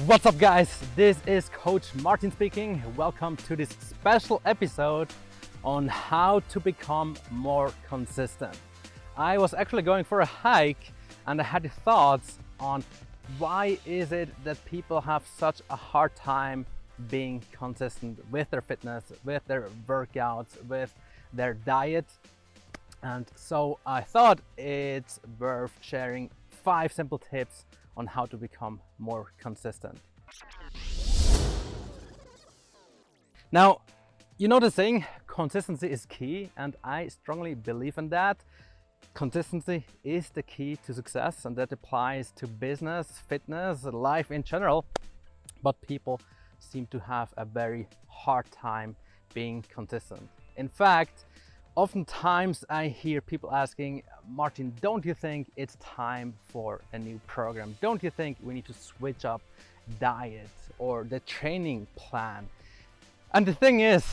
What's up, guys? This is Coach Martin speaking. Welcome to this special episode on how to become more consistent. I was actually going for a hike and I had thoughts on why is it that people have such a hard time being consistent with their fitness, with their workouts, with their diet. And so I thought it's worth sharing 5 simple tips on how to become more consistent. Now, you know the saying, consistency is key, and I strongly believe in that. Consistency is the key to success, and that applies to business, fitness, life in general. But people seem to have a very hard time being consistent. In fact, oftentimes I hear people asking, Martin, don't you think it's time for a new program? Don't you think we need to switch up diet or the training plan? And the thing is,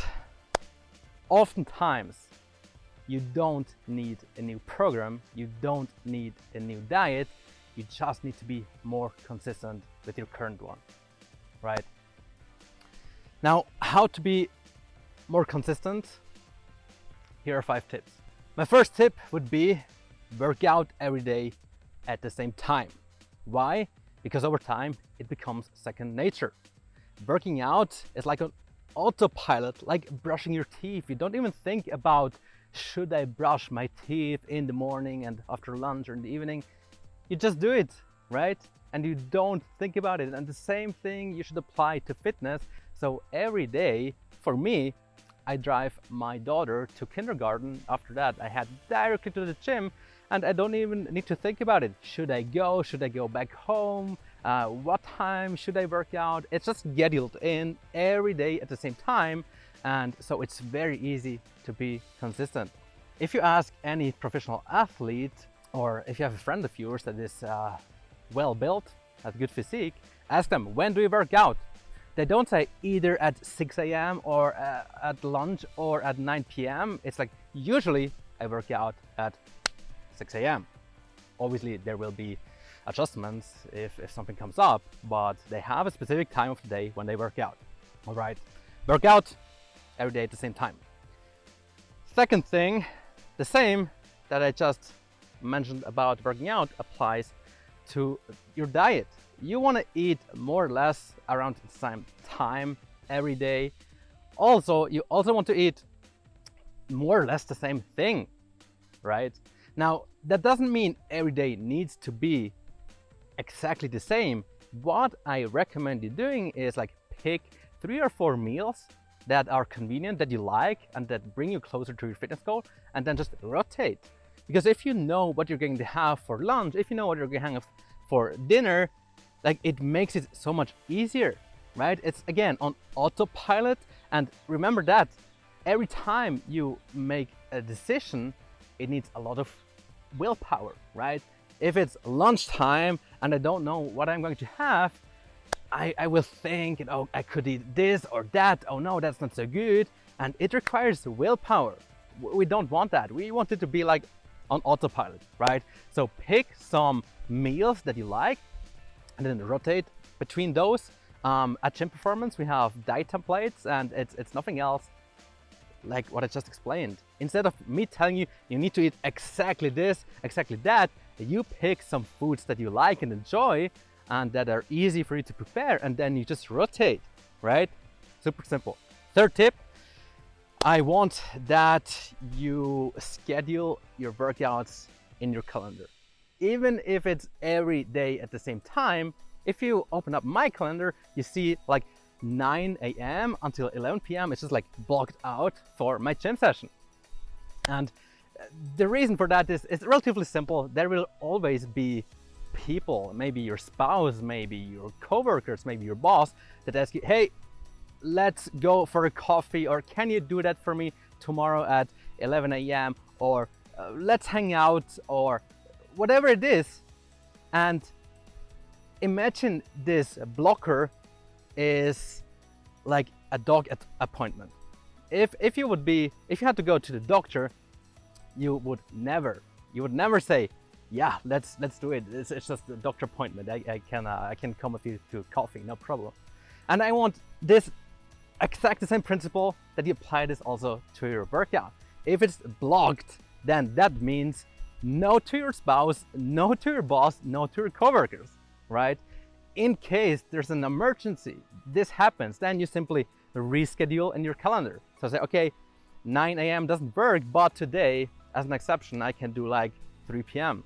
oftentimes you don't need a new program, you don't need a new diet, you just need to be more consistent with your current one, right? Now, how to be more consistent? Here are 5 tips. My first tip would be work out every day at the same time. Why? Because over time it becomes second nature. Working out is like an autopilot, like brushing your teeth. You don't even think about, should I brush my teeth in the morning and after lunch or in the evening? You just do it, right? And you don't think about it. And the same thing you should apply to fitness. So every day, for me, I drive my daughter to kindergarten. After that, I head directly to the gym and I don't even need to think about it. Should I go? Should I go back home? What time should I work out? It's just scheduled in every day at the same time. And so it's very easy to be consistent. If you ask any professional athlete, or if you have a friend of yours that is well built, has good physique, ask them, when do you work out? They don't say either at 6 a.m. or at lunch or at 9 p.m. It's like, usually I work out at 6 a.m. Obviously, there will be adjustments if something comes up, but they have a specific time of the day when they work out. All right, work out every day at the same time. Second thing, the same that I just mentioned about working out applies to your diet. You want to eat more or less around the same time every day. Also, you also want to eat more or less the same thing, right? Now, that doesn't mean every day needs to be exactly the same. What I recommend you doing is like pick 3 or 4 meals that are convenient, that you like, and that bring you closer to your fitness goal, and then just rotate. Because if you know what you're going to have for lunch, if you know what you're going to have for dinner, like, it makes it so much easier, right? It's again on autopilot. And remember that every time you make a decision, it needs a lot of willpower, right? If it's lunchtime and I don't know what I'm going to have, I will think, oh, I could eat this or that. Oh no, that's not so good. And it requires willpower. We don't want that. We want it to be like on autopilot, right? So pick some meals that you like, and then rotate between those. At Gym Performance, we have diet templates, and it's nothing else like what I just explained. Instead of me telling you, you need to eat exactly this, exactly that, you pick some foods that you like and enjoy and that are easy for you to prepare, and then you just rotate, right? Super simple. Third tip, I want that you schedule your workouts in your calendar. Even if it's every day at the same time, if you open up my calendar, you see like 9 a.m. until 11 p.m. It's just like blocked out for my gym session. And the reason for that is it's relatively simple. There will always be people, maybe your spouse, maybe your coworkers, maybe your boss, that ask you, hey, let's go for a coffee, or can you do that for me tomorrow at 11 a.m. or let's hang out, or whatever it is. And imagine this blocker is like a dog appointment. If you had to go to the doctor, you would never say, yeah, let's do it. It's just a doctor appointment. I can come with you to coffee, no problem. And I want this exact the same principle that you apply this also to your workout. If it's blocked, then that means no to your spouse, no to your boss, no to your coworkers, right? In case there's an emergency, this happens, then you simply reschedule in your calendar. So say, okay, 9 a.m. doesn't work, but today, as an exception, I can do like 3 p.m.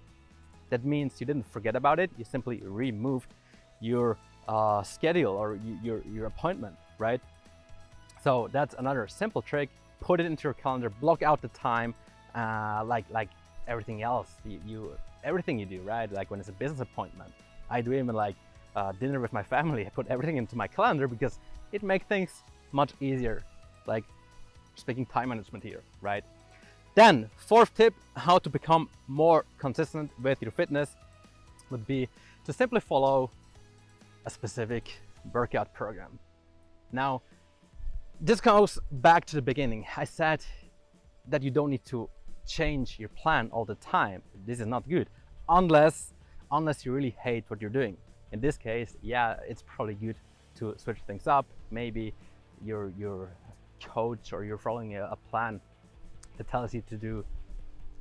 That means you didn't forget about it, you simply removed your schedule or your appointment, right? So that's another simple trick. Put it into your calendar, block out the time, like everything else, everything you do, right? Like when it's a business appointment, I do even like dinner with my family. I put everything into my calendar because it makes things much easier. Like speaking time management here, right? Then fourth tip, how to become more consistent with your fitness would be to simply follow a specific workout program. Now, this goes back to the beginning. I said that you don't need to change your plan all the time. This is not good unless you really hate what you're doing. In this case, yeah, it's probably good to switch things up. Maybe your coach or you're following a plan that tells you to do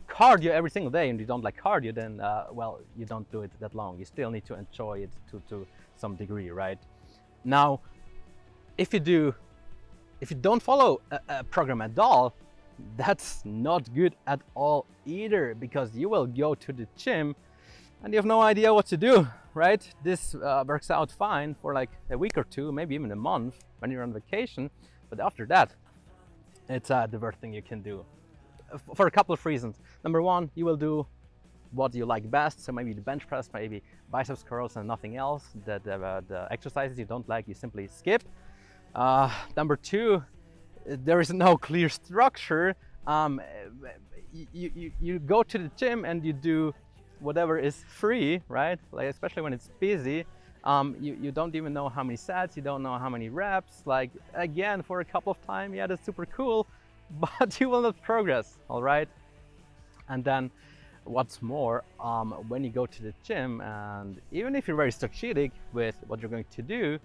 cardio every single day and you don't like cardio, then well, you don't do it that long. You still need to enjoy it to some degree, right? Now, if you don't follow a program at all, that's not good at all either, because you will go to the gym and you have no idea what to do, right? This works out fine for like a week or two, maybe even a month when you're on vacation, but after that, it's the worst thing you can do for a couple of reasons. Number one, you will do what you like best, so maybe the bench press, maybe biceps curls and nothing else. The exercises you don't like, you simply skip. Number two, there is no clear structure. You go to the gym and you do whatever is free, right? Like especially when it's busy, you don't even know how many sets, you don't know how many reps. Like again, for a couple of times, yeah, that's super cool, but you will not progress, all right? And then what's more, when you go to the gym, and even if you're very strategic with what you're going to do,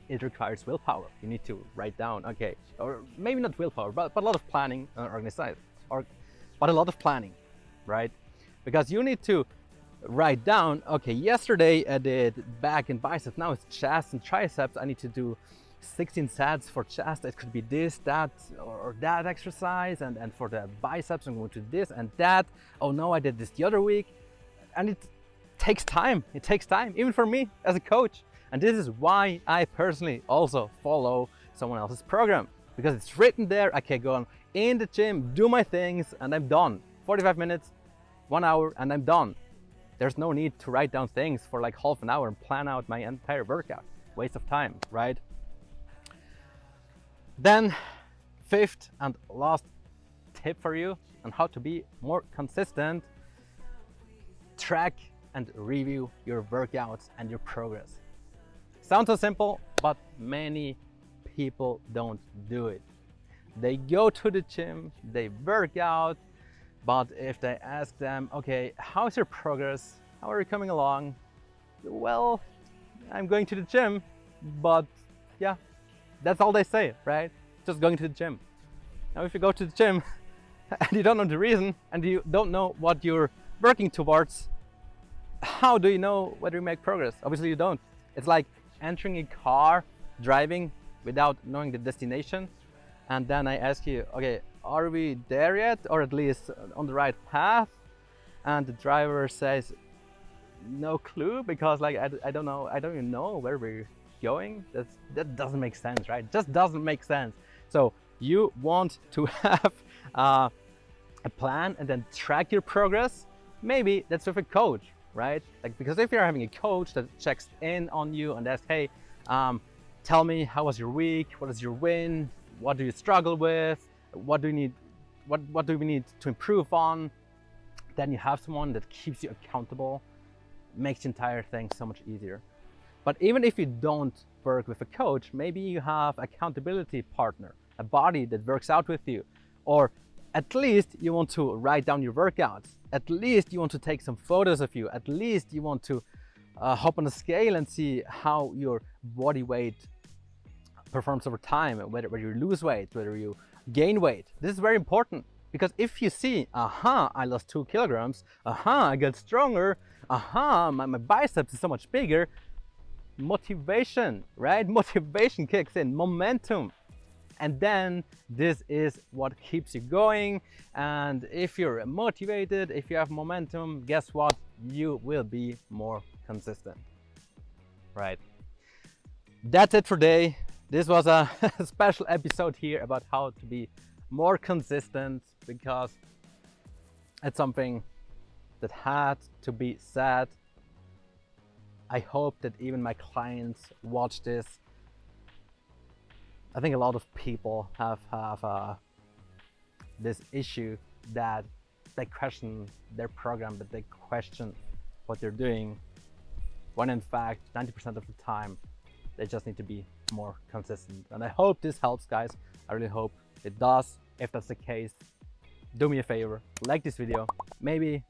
it requires willpower. You need to write down, okay, or maybe not willpower, but a lot of planning, but a lot of planning, right? Because you need to write down, okay, yesterday I did back and biceps, now it's chest and triceps. I need to do 16 sets for chest. It could be this, that, or that exercise, and for the biceps I'm going to do this and that. Oh no, I did this the other week. And it takes time. It takes time, even for me as a coach. And this is why I personally also follow someone else's program, because it's written there. I can go in the gym, do my things, and I'm done. 45 minutes, 1 hour, and I'm done. There's no need to write down things for like half an hour and plan out my entire workout. Waste of time, right? Then, fifth and last tip for you on how to be more consistent: track and review your workouts and your progress. Sounds so simple, but many people don't do it. They go to the gym, they work out, but if they ask them, okay, how's your progress? How are you coming along? Well, I'm going to the gym, but yeah, that's all they say, right? Just going to the gym. Now, if you go to the gym and you don't know the reason and you don't know what you're working towards, how do you know whether you make progress? Obviously you don't. It's like entering a car, driving without knowing the destination. And then I ask you, okay, are we there yet, or at least on the right path? And the driver says, no clue, because like I don't know, I don't even know where we're going. That doesn't make sense, right? It just doesn't make sense. So you want to have a plan and then track your progress. Maybe that's with a coach, right? Like, because if you're having a coach that checks in on you and asks, hey, tell me, how was your week? What is your win? What do you struggle with? What do you need? What do we need to improve on? Then you have someone that keeps you accountable, makes the entire thing so much easier. But even if you don't work with a coach, maybe you have accountability partner, a body that works out with you, or At least you want to write down your workouts. At least you want to take some photos of you. At least you want to hop on a scale and see how your body weight performs over time, whether you lose weight, whether you gain weight. This is very important, because if you see, aha, I lost 2 kilograms, aha, I got stronger, aha, my biceps is so much bigger, motivation, right? Motivation kicks in, momentum. And then this is what keeps you going. And if you're motivated, if you have momentum, guess what? You will be more consistent, right? That's it for today. This was a special episode here about how to be more consistent, because it's something that had to be said. I hope that even my clients watch this. I think a lot of people have this issue that they question their program, but they question what they're doing, when in fact 90% of the time they just need to be more consistent. And I hope this helps, guys. I really hope it does. If that's the case, do me a favor, like this video. Maybe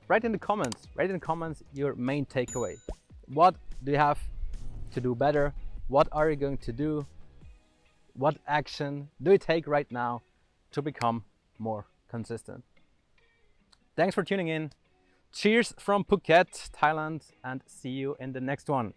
write in the comments your main takeaway. What do you have to do better? What are you going to do? What action do you take right now to become more consistent? Thanks for tuning in. Cheers from Phuket, Thailand, and see you in the next one.